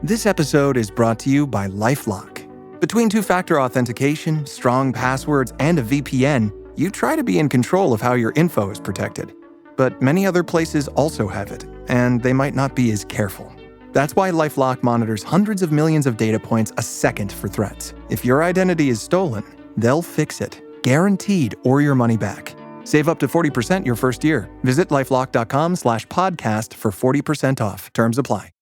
This episode is brought to you by LifeLock. Between two-factor authentication, strong passwords, and a VPN, you try to be in control of how your info is protected. But many other places also have it, and they might not be as careful. That's why LifeLock monitors hundreds of millions of data points a second for threats. If your identity is stolen, they'll fix it, guaranteed, or your money back. Save up to 40% your first year. Visit lifelock.com/podcast for 40% off. Terms apply.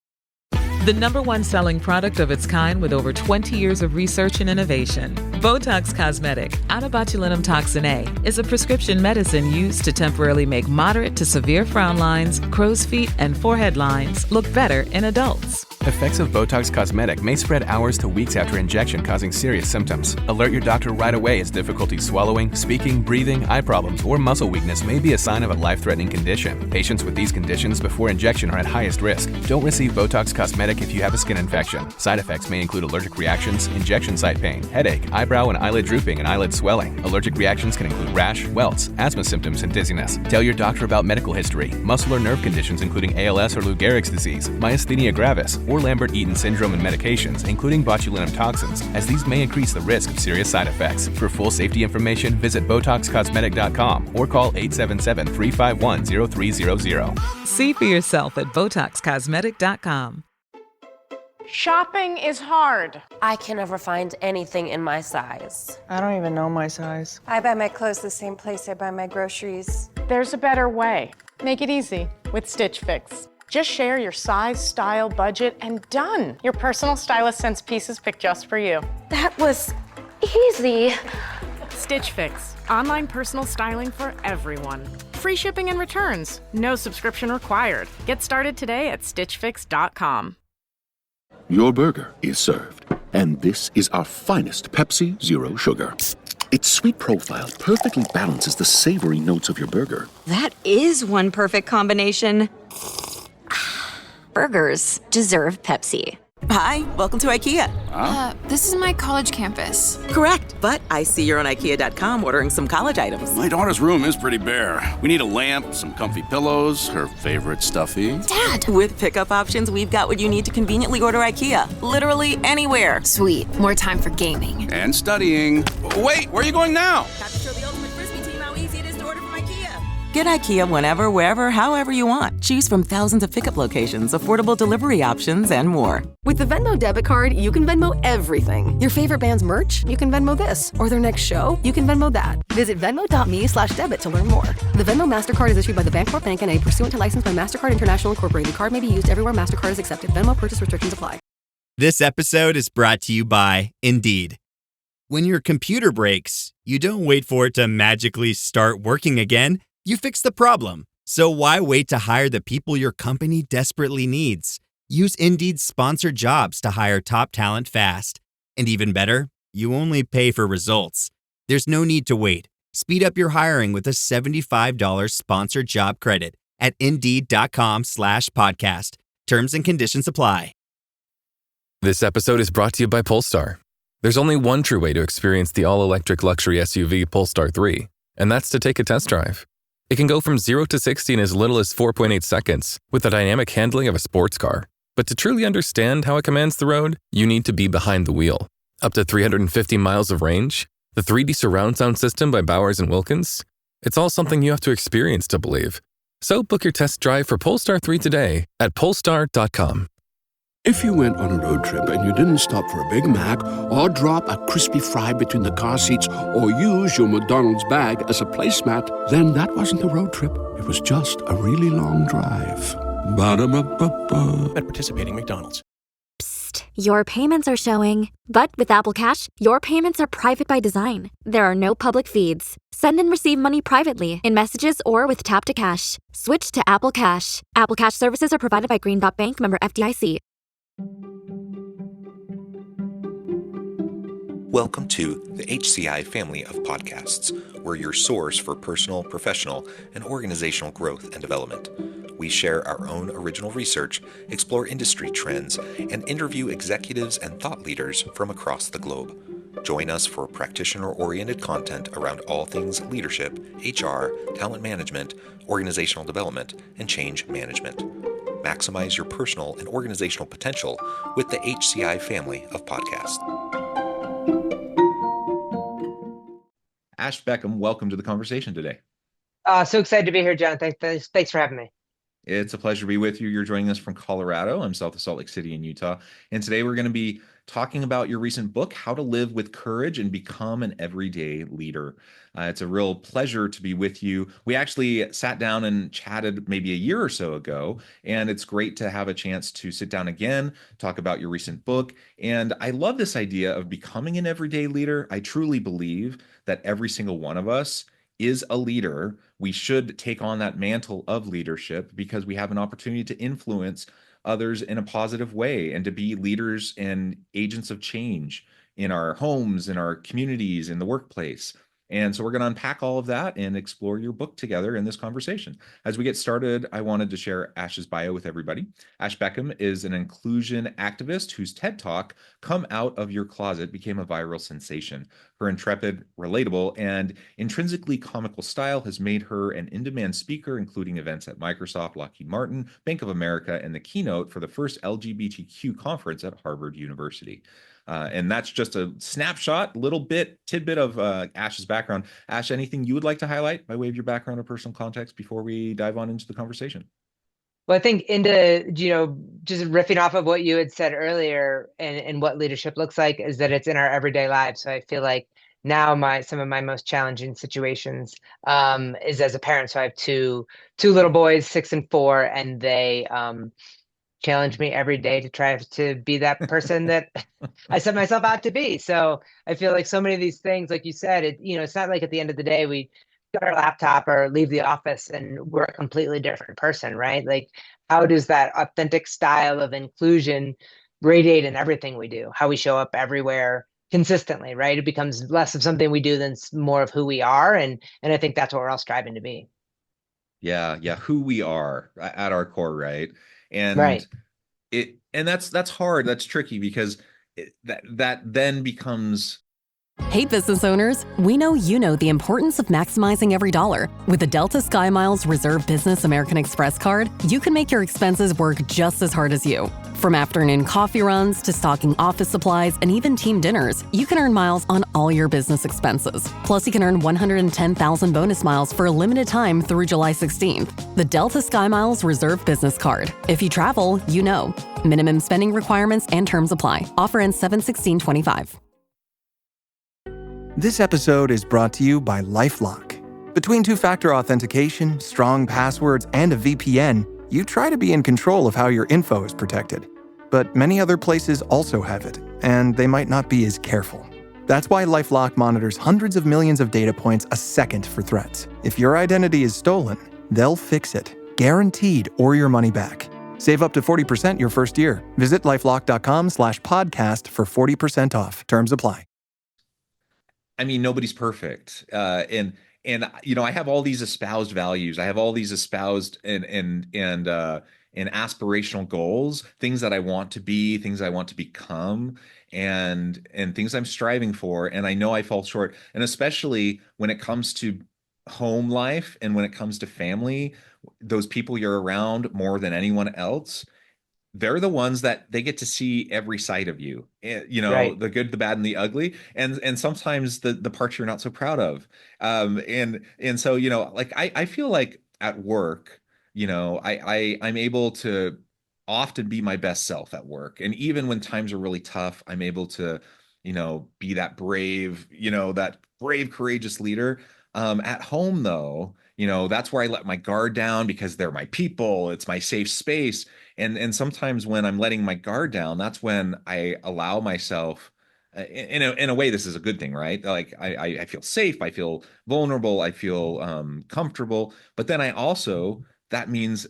The number one selling product of its kind with over 20 years of research and innovation. Botox Cosmetic, onabotulinum toxin A, is a prescription medicine used to temporarily make moderate to severe frown lines, crow's feet, and forehead lines look better in adults. Effects of Botox Cosmetic may spread hours to weeks after injection, causing serious symptoms. Alert your doctor right away as difficulty swallowing, speaking, breathing, eye problems, or muscle weakness may be a sign of a life-threatening condition. Patients with these conditions before injection are at highest risk. Don't receive Botox Cosmetic if you have a skin infection. Side effects may include allergic reactions, injection site pain, headache, eyebrow and eyelid drooping, and eyelid swelling. Allergic reactions can include rash, welts, asthma symptoms, and dizziness. Tell your doctor about medical history, muscle or nerve conditions including ALS or Lou Gehrig's disease, myasthenia gravis, or Lambert-Eaton syndrome and medications, including botulinum toxins, as these may increase the risk of serious side effects. For full safety information, visit BotoxCosmetic.com or call 877-351-0300. See for yourself at BotoxCosmetic.com. Shopping is hard. I can never find anything in my size. I don't even know my size. I buy my clothes the same place I buy my groceries. There's a better way. Make it easy with Stitch Fix. Just share your size, style, budget, and done. Your personal stylist sends pieces picked just for you. That was easy. Stitch Fix. Online personal styling for everyone. Free shipping and returns. No subscription required. Get started today at stitchfix.com. Your burger is served, and this is our finest Pepsi Zero Sugar. Its sweet profile perfectly balances the savory notes of your burger. That is one perfect combination. Burgers deserve Pepsi. Hi, welcome to IKEA. This is my college campus. Correct, but I see you're on IKEA.com ordering some college items. My daughter's room is pretty bare. We need a lamp, some comfy pillows, her favorite stuffy. Dad! With pickup options, we've got what you need to conveniently order IKEA. Literally anywhere. Sweet. More time for gaming. And studying. Wait, where are you going now? Have to show the ultimate Frisbee team how easy it is to order from IKEA. Get IKEA whenever, wherever, however you want. Choose from thousands of pickup locations, affordable delivery options, and more. With the Venmo debit card, you can Venmo everything. Your favorite band's merch? You can Venmo this. Or their next show? You can Venmo that. Visit venmo.me/debit to learn more. The Venmo MasterCard is issued by the Bancorp Bank N.A. pursuant to license by MasterCard International Incorporated. Card may be used everywhere MasterCard is accepted. Venmo purchase restrictions apply. This episode is brought to you by Indeed. When your computer breaks, you don't wait for it to magically start working again. You fix the problem. So why wait to hire the people your company desperately needs? Use Indeed's sponsored jobs to hire top talent fast. And even better, you only pay for results. There's no need to wait. Speed up your hiring with a $75 sponsored job credit at Indeed.com/podcast. Terms and conditions apply. This episode is brought to you by Polestar. There's only one true way to experience the all-electric luxury SUV Polestar 3, and that's to take a test drive. It can go from 0 to 60 in as little as 4.8 seconds with the dynamic handling of a sports car. But to truly understand how it commands the road, you need to be behind the wheel. Up to 350 miles of range, the 3D surround sound system by Bowers & Wilkins. It's all something you have to experience to believe. So book your test drive for Polestar 3 today at Polestar.com. If you went on a road trip and you didn't stop for a Big Mac or drop a crispy fry between the car seats or use your McDonald's bag as a placemat, then that wasn't a road trip. It was just a really long drive. Ba-da-ba-ba-ba. At participating McDonald's. Psst, your payments are showing. But with Apple Cash, your payments are private by design. There are no public feeds. Send and receive money privately in messages or with Tap to Cash. Switch to Apple Cash. Apple Cash services are provided by Green Dot Bank, member FDIC. Welcome to the HCI family of podcasts. We're your source for personal, professional, and organizational growth and development. We share our own original research, explore industry trends, and interview executives and thought leaders from across the globe. Join us for practitioner-oriented content around all things leadership, HR, talent management, organizational development, and change management. maximize your personal and organizational potential with the HCI family of podcasts. Ash Beckham, welcome to the conversation today. So excited to be here, John. Thanks for having me. It's a pleasure to be with you. You're joining us from Colorado. I'm south of Salt Lake City in Utah. And today we're going to be talking about your recent book, How to Live with Courage and Become an Everyday Leader. It's a real pleasure to be with you. We actually sat down and chatted maybe a year or so ago, and it's great to have a chance to sit down again, talk about your recent book. And I love this idea of becoming an everyday leader. I truly believe that every single one of us is a leader. We should take on that mantle of leadership because we have an opportunity to influence others in a positive way and to be leaders and agents of change in our homes, in our communities, in the workplace. And so we're going to unpack all of that and explore your book together in this conversation. As we get started, I wanted to share Ash's bio with everybody. Ash Beckham is an inclusion activist whose TED Talk, Come Out of Your Closet, became a viral sensation. Her intrepid, relatable, and intrinsically comical style has made her an in-demand speaker, including events at Microsoft, Lockheed Martin, Bank of America, and the keynote for the first LGBTQ conference at Harvard University. And that's just a snapshot, tidbit of Ash's background. Ash, anything you would like to highlight by way of your background or personal context before we dive on into the conversation? Well, I think just riffing off of what you had said earlier and what leadership looks like is that it's in our everyday lives. So I feel like now some of my most challenging situations is as a parent. So I have two little boys, 6 and 4, and they challenge me every day to try to be that person that I set myself out to be. So I feel like so many of these things, like you said, it's not like at the end of the day we get our laptop or leave the office and we're a completely different person, right? Like, how does that authentic style of inclusion radiate in everything we do? How we show up everywhere consistently, right? It becomes less of something we do than more of who we are, and I think that's what we're all striving to be. Yeah, who we are at our core, right? And right. That's hard. That's tricky because that then becomes. Hey, business owners, we know you know the importance of maximizing every dollar. With the Delta SkyMiles Reserve Business American Express card, you can make your expenses work just as hard as you. From afternoon coffee runs to stocking office supplies and even team dinners, you can earn miles on all your business expenses. Plus, you can earn 110,000 bonus miles for a limited time through July 16th. The Delta SkyMiles Reserve Business Card. If you travel, you know. Minimum spending requirements and terms apply. Offer ends 7/16/25. This episode is brought to you by LifeLock. Between two-factor authentication, strong passwords, and a VPN, you try to be in control of how your info is protected. But many other places also have it, and they might not be as careful. That's why LifeLock monitors hundreds of millions of data points a second for threats. If your identity is stolen, they'll fix it, guaranteed, or your money back. Save up to 40% your first year. Visit lifelock.com/podcast for 40% off. Terms apply. I mean, nobody's perfect. And I have all these espoused values. I have all these espoused and aspirational goals, things that I want to be, things I want to become, and things I'm striving for. And I know I fall short. And especially when it comes to home life and when it comes to family, those people you're around more than anyone else, they're the ones that they get to see every side of you, right. The good, the bad, and the ugly, and sometimes the parts you're not so proud of. And so, like I feel like at work, I'm able to often be my best self at work. And even when times are really tough, I'm able to, be that brave, courageous leader. At home though, that's where I let my guard down because they're my people. It's my safe space. And sometimes when I'm letting my guard down, that's when I allow myself, in a way, this is a good thing, right? Like I feel safe, I feel vulnerable, I feel comfortable. But then that means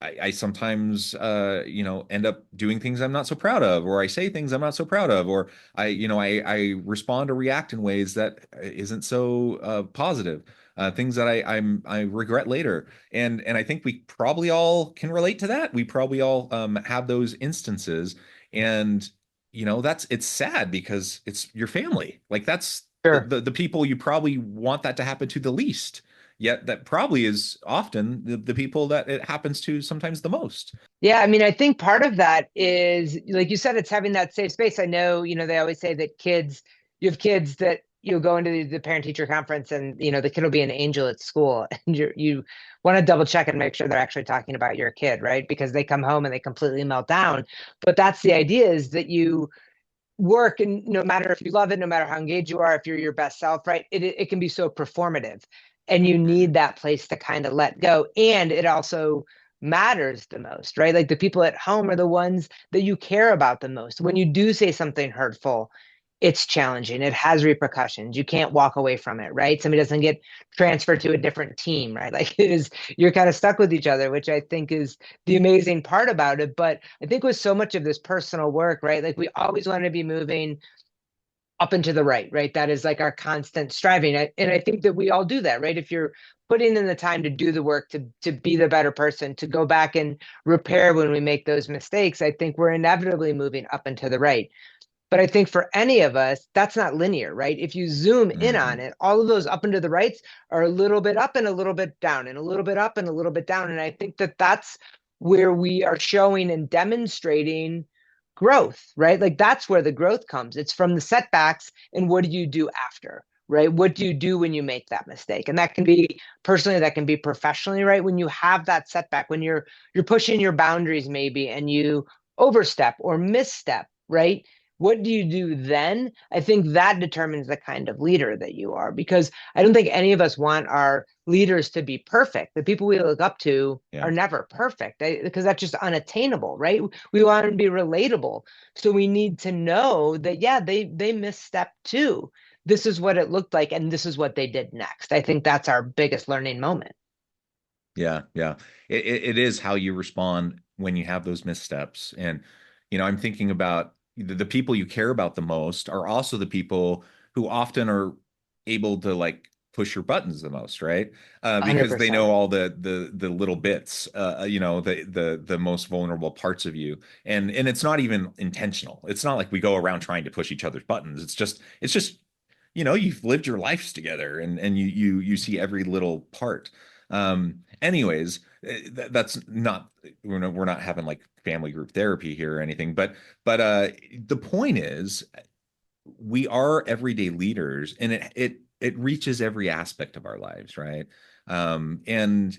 I sometimes, end up doing things I'm not so proud of, or I say things I'm not so proud of, or I respond or react in ways that isn't so positive. Things that I regret later, and I think we probably all can relate to that. We probably all have those instances, and it's sad because it's your family. Like that's sure. the people you probably want that to happen to the least. yet that probably is often the people that it happens to sometimes the most. Yeah, I mean, I think part of that is, like you said, it's having that safe space. I know, they always say that you have kids that you'll go into the parent-teacher conference and, the kid will be an angel at school, and you want to double check and make sure they're actually talking about your kid, right? Because they come home and they completely melt down. But that's the idea, is that you work, and no matter if you love it, no matter how engaged you are, if you're your best self, right, it can be so performative, and you need that place to kind of let go. And it also matters the most, right? Like the people at home are the ones that you care about the most. When you do say something hurtful, it's challenging. It has repercussions. You can't walk away from it, right? Somebody doesn't get transferred to a different team, right? Like you're kind of stuck with each other, which I think is the amazing part about it. But I think with so much of this personal work, right? Like we always want to be moving up and to the right? That is like our constant striving. And I think that we all do that, right? If you're putting in the time to do the work, to be the better person, to go back and repair when we make those mistakes, I think we're inevitably moving up and to the right. But I think for any of us, that's not linear, right? If you zoom in on it, all of those up and to the rights are a little bit up and a little bit down, and a little bit up and a little bit down. And I think that that's where we are showing and demonstrating growth, right? Like that's where the growth comes. It's from the setbacks, and what do you do after, right? What do you do when you make that mistake? And that can be personally, that can be professionally, right? When you have that setback, when you're pushing your boundaries maybe, and you overstep or misstep, right? What do you do then? I think that determines the kind of leader that you are, because I don't think any of us want our leaders to be perfect. The people we look up to are never perfect, because that's just unattainable, right? We want to be relatable. So we need to know that, yeah, they misstep too. This is what it looked like, and this is what they did next. I think that's our biggest learning moment. Yeah. It is how you respond when you have those missteps. And, I'm thinking about the people you care about the most are also the people who often are able to like push your buttons the most, right? Because 100%. they know all the little bits, the most vulnerable parts of you, and it's not even intentional. It's not like we go around trying to push each other's buttons. It's just you've lived your lives together, and you see every little part. Anyways, that's not, we're not having like family group therapy here or anything, but the point is, we are everyday leaders, and it reaches every aspect of our lives, right? And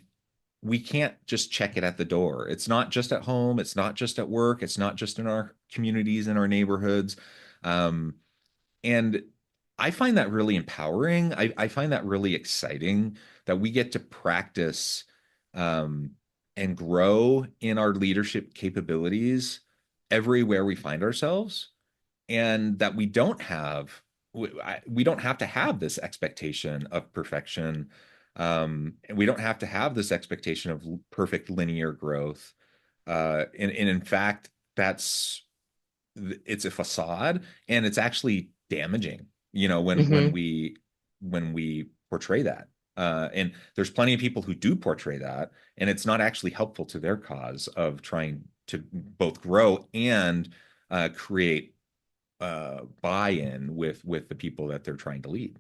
we can't just check it at the door. It's not just at home. It's not just at work. It's not just in our communities, in our neighborhoods. And I find that really empowering. I find that really exciting that we get to practice and grow in our leadership capabilities everywhere we find ourselves, and that we don't have to have this expectation of perfection, and we don't have to have this expectation of perfect linear growth. And in fact, it's a facade, and it's actually damaging, when we portray that. And there's plenty of people who do portray that, and it's not actually helpful to their cause of trying to both grow and create buy-in with the people that they're trying to lead.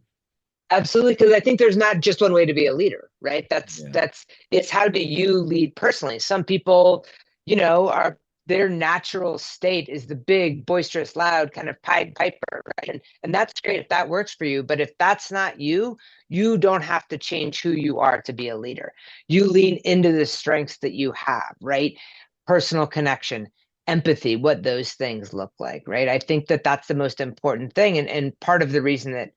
Absolutely, because I think there's not just one way to be a leader, right? It's how do you lead personally. Some people, their natural state is the big, boisterous, loud kind of Pied Piper, right? And that's great if that works for you. But if that's not you, you don't have to change who you are to be a leader. You lean into the strengths that you have, right? Personal connection, empathy, what those things look like, right? I think that that's the most important thing. And part of the reason that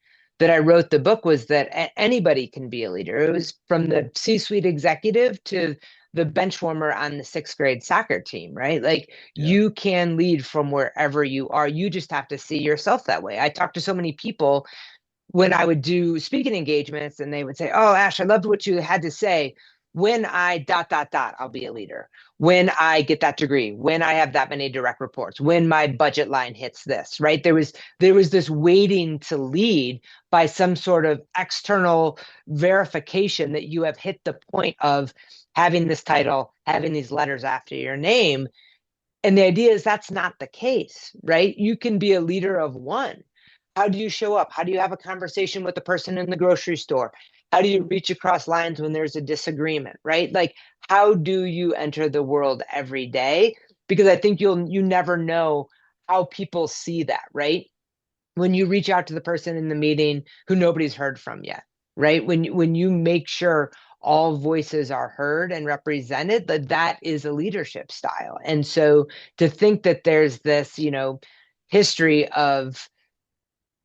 I wrote the book was that anybody can be a leader. It was from the C-suite executive to the bench warmer on the 6th grade soccer team, right? Like you can lead from wherever you are. You just have to see yourself that way. I talked to so many people when I would do speaking engagements, and they would say, "Oh, Ash, I loved what you had to say. When I ... I'll be a leader. When I get that degree, when I have that many direct reports, when my budget line hits this," right? There was this waiting to lead by some sort of external verification that you have hit the point of having this title, having these letters after your name. And the idea is that's not the case, right? You can be a leader of one. How do you show up? How do you have a conversation with the person in the grocery store? How do you reach across lines when there's a disagreement, right? Like, how do you enter the world every day? Because I think you never know how people see that, right? When you reach out to the person in the meeting who nobody's heard from yet, right? When you make sure all voices are heard and represented, that is a leadership style. And so to think that there's this, history of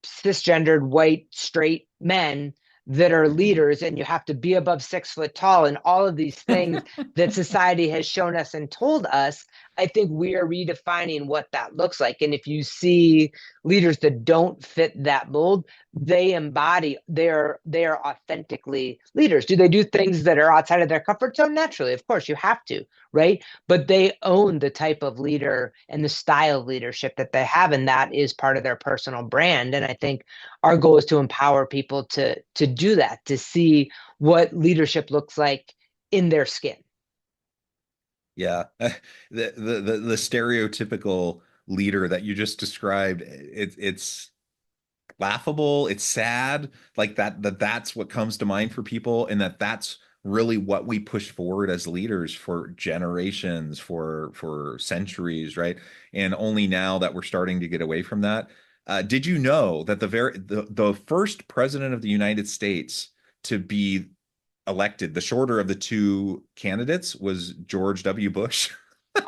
cisgendered white straight men that are leaders, and you have to be above 6 foot tall and all of these things that society has shown us and told us, I think we are redefining what that looks like. And if you see leaders that don't fit that mold, they are authentically leaders. Do they do things that are outside of their comfort zone? Naturally, of course, you have to, right? But they own the type of leader and the style of leadership that they have, and that is part of their personal brand. And I think our goal is to empower people to do that, to see what leadership looks like in their skin. Yeah, the stereotypical leader that you just described, it's laughable, it's sad, like that's what comes to mind for people, and that's really what we push forward as leaders for generations, for centuries, right? And only now that we're starting to get away from that. Did you know that the first president of the United States to be elected, the shorter of the two candidates, was George W. Bush?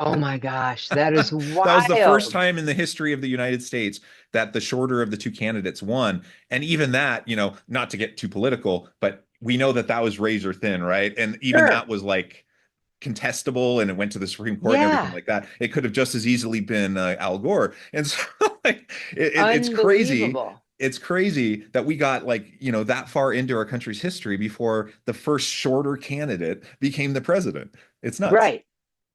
Oh my gosh, that is wild. That was the first time in the history of the United States that the shorter of the two candidates won. And even that, not to get too political, but we know that was razor thin, right? And even that was like contestable, and it went to the Supreme Court and everything like that. It could have just as easily been Al Gore. And so it's crazy. It's crazy that we got that far into our country's history before the first shorter candidate became the president. It's nuts. Right.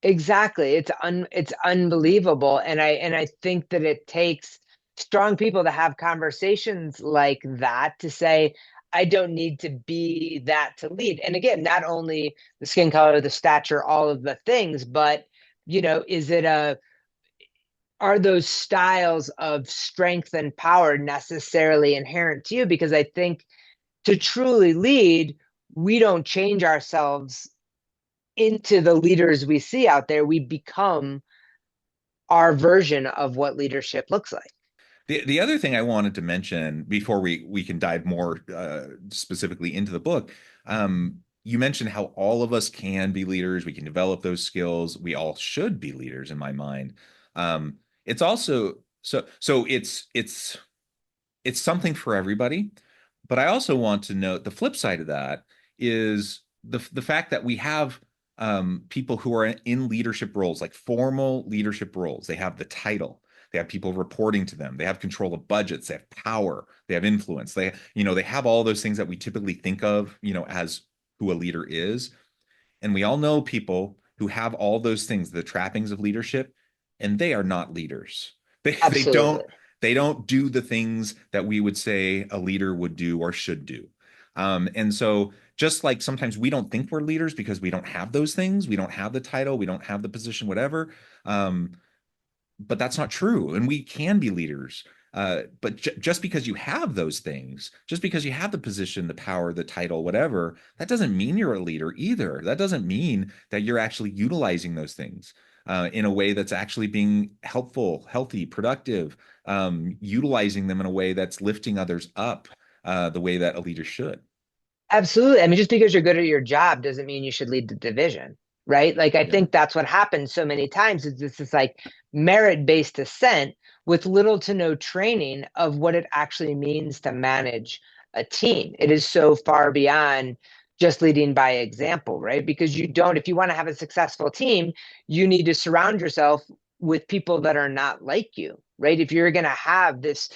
Exactly. It's unbelievable. And I think that it takes strong people to have conversations like that, to say, I don't need to be that to lead. And again, not only the skin color, the stature, all of the things, but are those styles of strength and power necessarily inherent to you? Because I think to truly lead, we don't change ourselves into the leaders we see out there. We become our version of what leadership looks like. The other thing I wanted to mention before we can dive more specifically into the book, you mentioned how all of us can be leaders. We can develop those skills. We all should be leaders, in my mind. It's also so it's something for everybody. But I also want to note the flip side of that is the fact that we have people who are in leadership roles, like formal leadership roles. They have the title. They have people reporting to them. They have control of budgets. They have power. They have influence. They have all those things that we typically think of, as who a leader is. And we all know people who have all those things, the trappings of leadership, and they are not leaders. They don't do the things that we would say a leader would do or should do. And so just like sometimes we don't think we're leaders because we don't have those things, we don't have the title, we don't have the position, whatever. But that's not true. And we can be leaders. But just because you have those things, just because you have the position, the power, the title, whatever, that doesn't mean you're a leader either. That doesn't mean that you're actually utilizing those things in a way that's actually being helpful, healthy, productive, utilizing them in a way that's lifting others up the way that a leader should. Absolutely. I mean, just because you're good at your job doesn't mean you should lead the division, right? Like, I think that's what happens so many times, is this like merit-based ascent with little to no training of what it actually means to manage a team. It is so far beyond just leading by example, right? Because if you want to have a successful team, you need to surround yourself with people that are not like you, right? If you're going to have this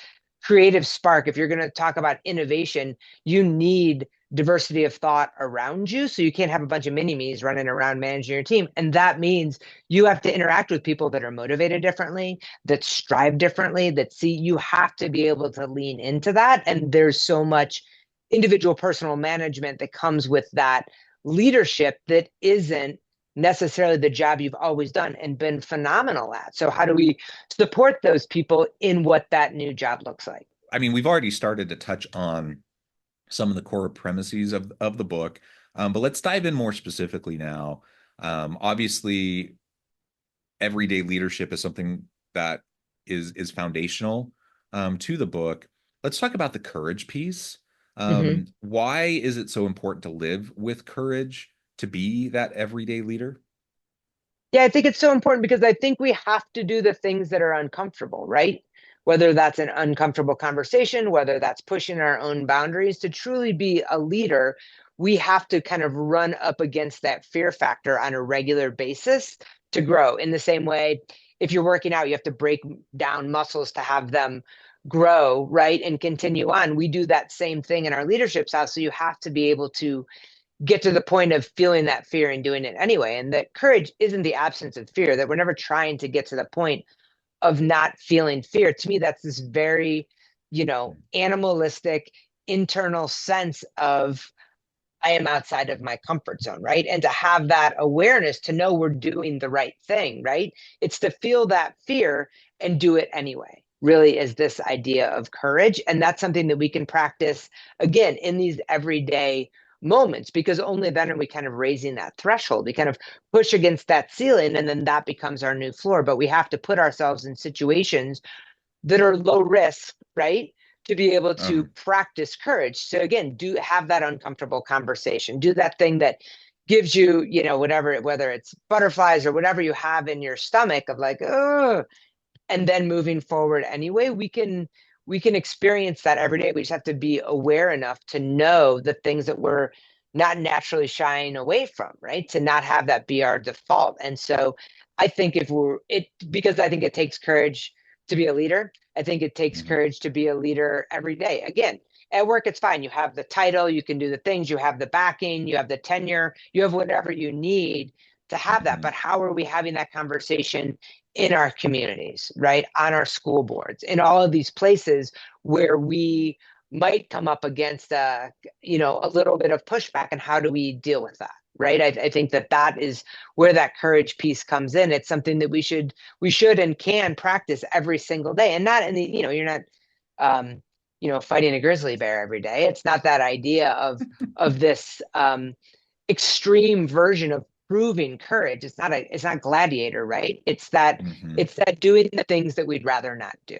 creative spark, if you're going to talk about innovation, you need diversity of thought around you. So you can't have a bunch of mini-me's running around managing your team. And that means you have to interact with people that are motivated differently, that strive differently, you have to be able to lean into that. And there's so much individual personal management that comes with that leadership that isn't necessarily the job you've always done and been phenomenal at. So how do we support those people in what that new job looks like? I mean, we've already started to touch on some of the core premises of the book, but let's dive in more specifically now. Obviously, everyday leadership is something that is foundational to the book. Let's talk about the courage piece. Why is it so important to live with courage to be that everyday leader? Yeah, I think it's so important because I think we have to do the things that are uncomfortable, right? Whether that's an uncomfortable conversation, whether that's pushing our own boundaries. To truly be a leader, we have to kind of run up against that fear factor on a regular basis to grow. In the same way, if you're working out, you have to break down muscles to have them grow, right? And continue on. We do that same thing in our leadership style. So you have to be able to get to the point of feeling that fear and doing it anyway. And that courage isn't the absence of fear, that we're never trying to get to the point of not feeling fear. To me, that's this very, animalistic internal sense of I am outside of my comfort zone, right? And to have that awareness to know we're doing the right thing, right? It's to feel that fear and do it anyway, really is this idea of courage. And that's something that we can practice, again, in these everyday moments, because only then are we kind of raising that threshold. We kind of push against that ceiling, and then that becomes our new floor. But we have to put ourselves in situations that are low risk, right? To be able to practice courage. So again, do have that uncomfortable conversation. Do that thing that gives you, whatever, whether it's butterflies or whatever you have in your stomach of like, oh, and then moving forward anyway. We can experience that every day. We just have to be aware enough to know the things that we're not naturally shying away from, right? To not have that be our default. And so I think because I think it takes courage to be a leader. I think it takes courage to be a leader every day. Again, at work, it's fine. You have the title, you can do the things, you have the backing, you have the tenure, you have whatever you need to have that. But how are we having that conversation in our communities, right? On our school boards, in all of these places where we might come up against a little bit of pushback, and how do we deal with that? Right. I think that is where that courage piece comes in. It's something that we should and can practice every single day, and not in the, you're not, fighting a grizzly bear every day. It's not that idea of this extreme version of proving courage. It's not gladiator, right? It's that doing the things that we'd rather not do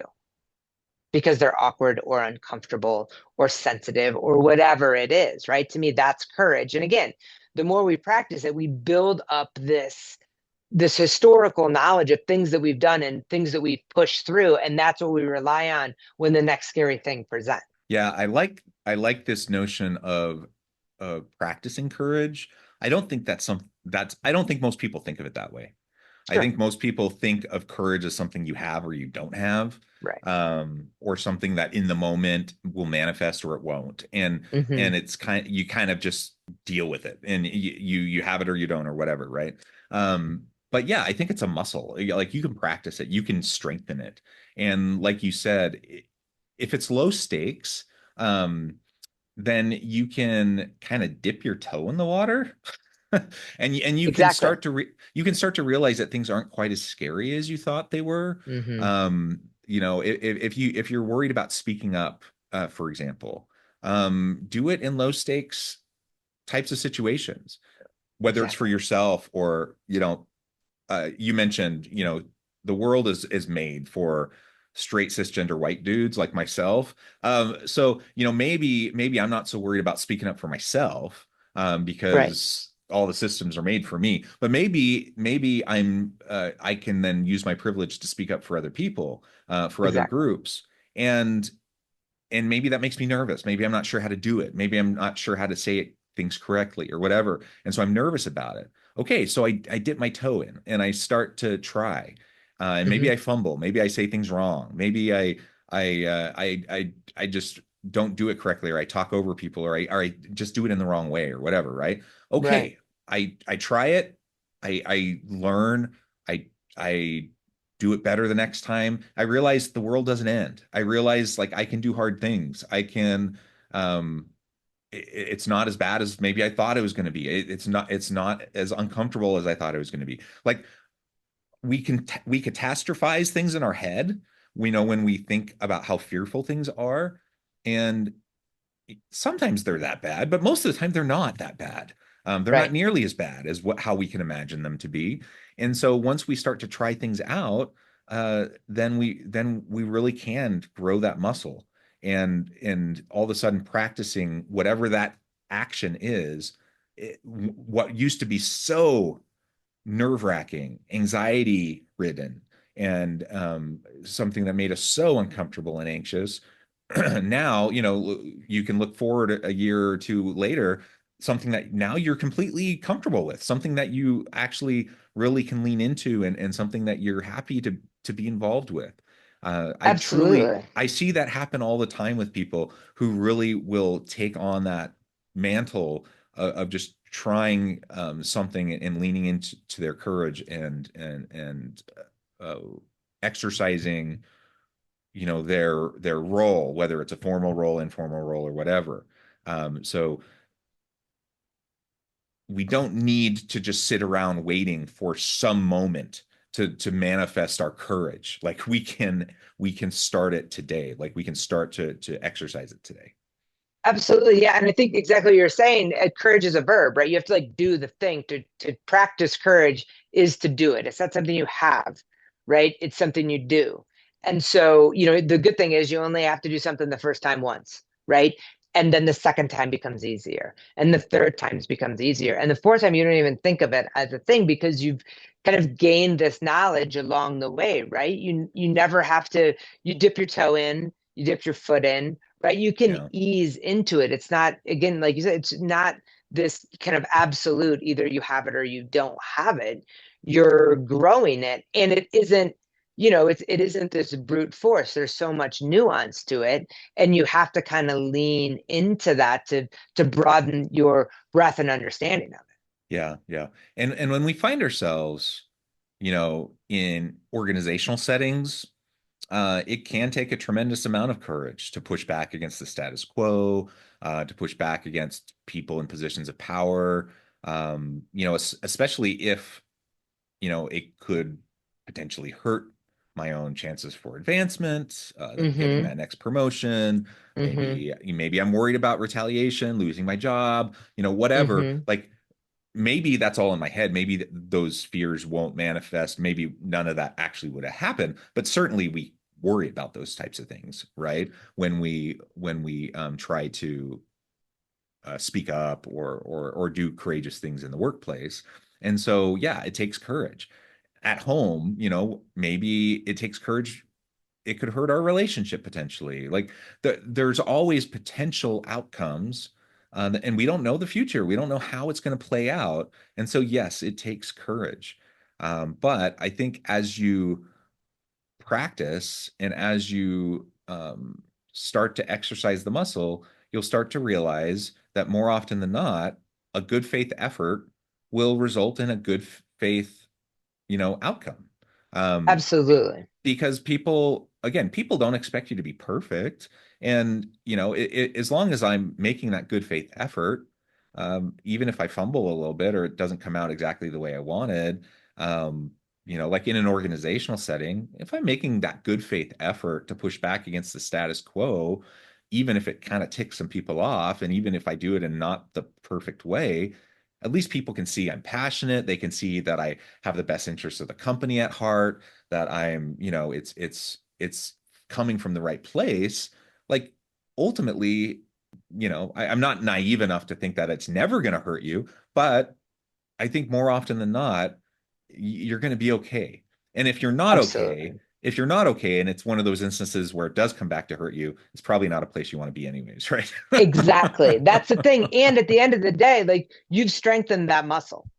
because they're awkward or uncomfortable or sensitive or whatever it is, right? To me, that's courage. And again, the more we practice it, we build up this historical knowledge of things that we've done and things that we've pushed through. And that's what we rely on when the next scary thing presents. Yeah, I like this notion of practicing courage. I don't think I don't think most people think of it that way. Sure. I think most people think of courage as something you have or you don't have, right? Or something that in the moment will manifest or it won't, and it's you kind of just deal with it, and you have it or you don't or whatever, right? But yeah, I think it's a muscle. Like you can practice it, you can strengthen it, and like you said, if it's low stakes, then you can kind of dip your toe in the water. and you can start to realize that things aren't quite as scary as you thought they were. If you're worried about speaking up, for example, do it in low stakes types of situations, whether it's for yourself or you mentioned the world is made for straight cisgender white dudes like myself. So maybe I'm not so worried about speaking up for myself because all the systems are made for me, but maybe I can then use my privilege to speak up for other people, for other groups. And maybe that makes me nervous. Maybe I'm not sure how to do it. Maybe I'm not sure how to say things correctly or whatever. And so I'm nervous about it. Okay. So I dip my toe in and I start to try, and maybe I fumble, maybe I say things wrong. Maybe I just don't do it correctly, or I talk over people, or I just do it in the wrong way or whatever. Right. Okay. Right. I try it. I learn. I do it better the next time. I realize the world doesn't end. I realize like I can do hard things. I can, it's not as bad as maybe I thought it was going to be. It's not as uncomfortable as I thought it was going to be. Like we catastrophize things in our head we know when we think about how fearful things are, and sometimes they're that bad, but most of the time they're not that bad. They're not nearly as bad as how we can imagine them to be. And so once we start to try things out, then we really can grow that muscle. And all of a sudden practicing whatever that action is, what used to be so nerve-wracking, anxiety-ridden, and something that made us so uncomfortable and anxious. Now, you can look forward a year or two later, something that now you're completely comfortable with, something that you actually really can lean into, and something that you're happy to be involved with. Absolutely. I see that happen all the time with people who really will take on that mantle of just trying something and leaning into their courage and exercising their role, whether it's a formal role, informal role, or whatever. So we don't need to just sit around waiting for some moment to manifest our courage. Like we can start it today. Like we can start to exercise it today. Absolutely. Yeah. And I think exactly what you're saying, courage is a verb, right? You have to do the thing. To practice courage is to do it. It's not something you have, right? It's something you do. And so, the good thing is you only have to do something the first time once, right? And then the second time becomes easier. And the third time becomes easier. And the fourth time, you don't even think of it as a thing because you've kind of gained this knowledge along the way, right? You never have to, you dip your toe in, you dip your foot in, right? You can ease into it. It's not, again, like you said, it's not this kind of absolute, either you have it or you don't have it. You're growing it. And it isn't, it isn't this brute force. There's so much nuance to it. And you have to kind of lean into that to broaden your breadth and understanding of it. Yeah. Yeah. And when we find ourselves, in organizational settings, it can take a tremendous amount of courage to push back against the status quo, to push back against people in positions of power, especially if, it could potentially hurt my own chances for advancement, getting that next promotion. Maybe I'm worried about retaliation, losing my job, whatever. Like maybe that's all in my head. Maybe those fears won't manifest. Maybe none of that actually would have happened, but certainly we worry about those types of things, right? When we try to speak up or do courageous things in the workplace. And so, yeah, it takes courage. At home, maybe it takes courage. It could hurt our relationship potentially. Like there's always potential outcomes. And we don't know the future. We don't know how it's going to play out. And so, yes, it takes courage. But I think as you practice and as you start to exercise the muscle, you'll start to realize that more often than not, a good faith effort will result in a good faith, outcome. Absolutely. Because people don't expect you to be perfect. And, as long as I'm making that good faith effort, even if I fumble a little bit or it doesn't come out exactly the way I wanted, like in an organizational setting, if I'm making that good faith effort to push back against the status quo, even if it kind of ticks some people off, and even if I do it in not the perfect way, at least people can see I'm passionate. They can see that I have the best interests of the company at heart, that I'm, it's coming from the right place. Like ultimately, I'm not naive enough to think that it's never going to hurt you, but I think more often than not, you're going to be okay. And if you're not okay, and it's one of those instances where it does come back to hurt you, it's probably not a place you want to be anyways, right? Exactly. That's the thing. And at the end of the day, like you've strengthened that muscle.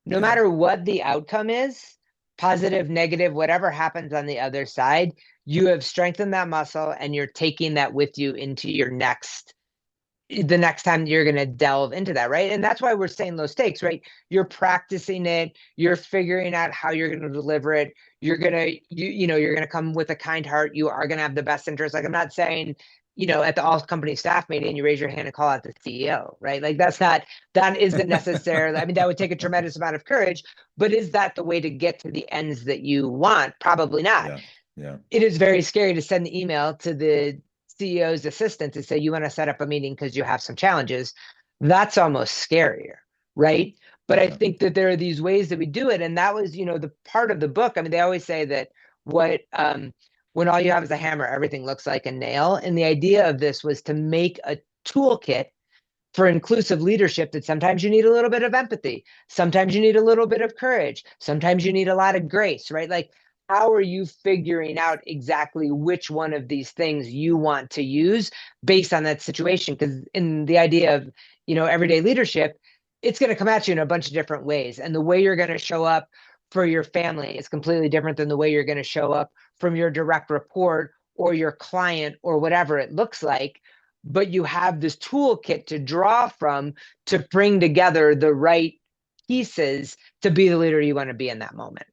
No matter what the outcome is, positive, negative, whatever happens on the other side, you have strengthened that muscle and you're taking that with you into the next time you're going to delve into that, right? And that's why we're saying low stakes, right? You're practicing it. You're figuring out how you're going to deliver it. You're going to, you're going to come with a kind heart. You are going to have the best interest. Like I'm not saying, at the all company staff meeting, you raise your hand and call out the CEO, right? Like that isn't necessarily, I mean, that would take a tremendous amount of courage, but is that the way to get to the ends that you want? Probably not. Yeah. It is very scary to send the email to the CEO's assistant to say, you want to set up a meeting because you have some challenges. That's almost scarier, right? But I think that there are these ways that we do it. And that was, the part of the book. I mean, they always say that when all you have is a hammer, everything looks like a nail. And the idea of this was to make a toolkit for inclusive leadership that sometimes you need a little bit of empathy. Sometimes you need a little bit of courage. Sometimes you need a lot of grace, right? Like, how are you figuring out exactly which one of these things you want to use based on that situation? Because in the idea of, everyday leadership, it's going to come at you in a bunch of different ways. And the way you're going to show up for your family is completely different than the way you're going to show up from your direct report or your client or whatever it looks like. But you have this toolkit to draw from to bring together the right pieces to be the leader you want to be in that moment.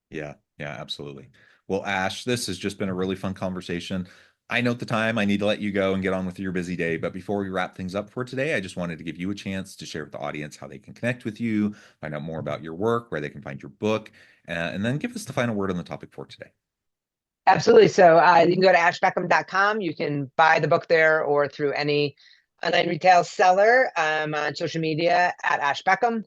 Yeah, absolutely. Well, Ash, this has just been a really fun conversation. I know at the time I need to let you go and get on with your busy day, but before we wrap things up for today, I just wanted to give you a chance to share with the audience how they can connect with you, find out more about your work, where they can find your book, and then give us the final word on the topic for today. Absolutely. So you can go to ashbeckham.com. You can buy the book there or through any online retail seller. I'm on social media at Ash Beckham.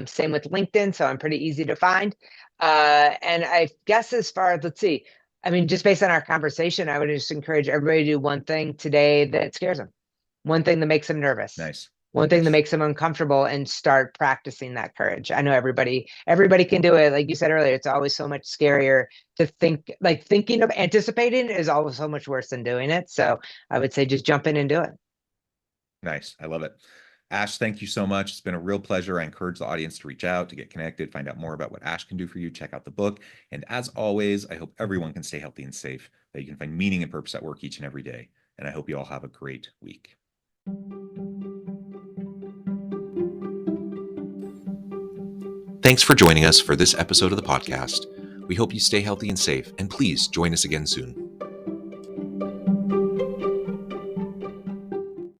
Same with LinkedIn. So I'm pretty easy to find. And I guess as far as, let's see, I mean, just based on our conversation, I would just encourage everybody to do one thing today that scares them. One thing that makes them nervous. Nice. One thing that makes them uncomfortable, and start practicing that courage. I know everybody can do it. Like you said earlier, it's always so much scarier to think, like thinking of anticipating is always so much worse than doing it. So I would say just jump in and do it. Nice. I love it. Ash, thank you so much. It's been a real pleasure. I encourage the audience to reach out, to get connected, find out more about what Ash can do for you. Check out the book. And as always, I hope everyone can stay healthy and safe, that you can find meaning and purpose at work each and every day. And I hope you all have a great week. Thanks for joining us for this episode of the podcast. We hope you stay healthy and safe, and please join us again soon.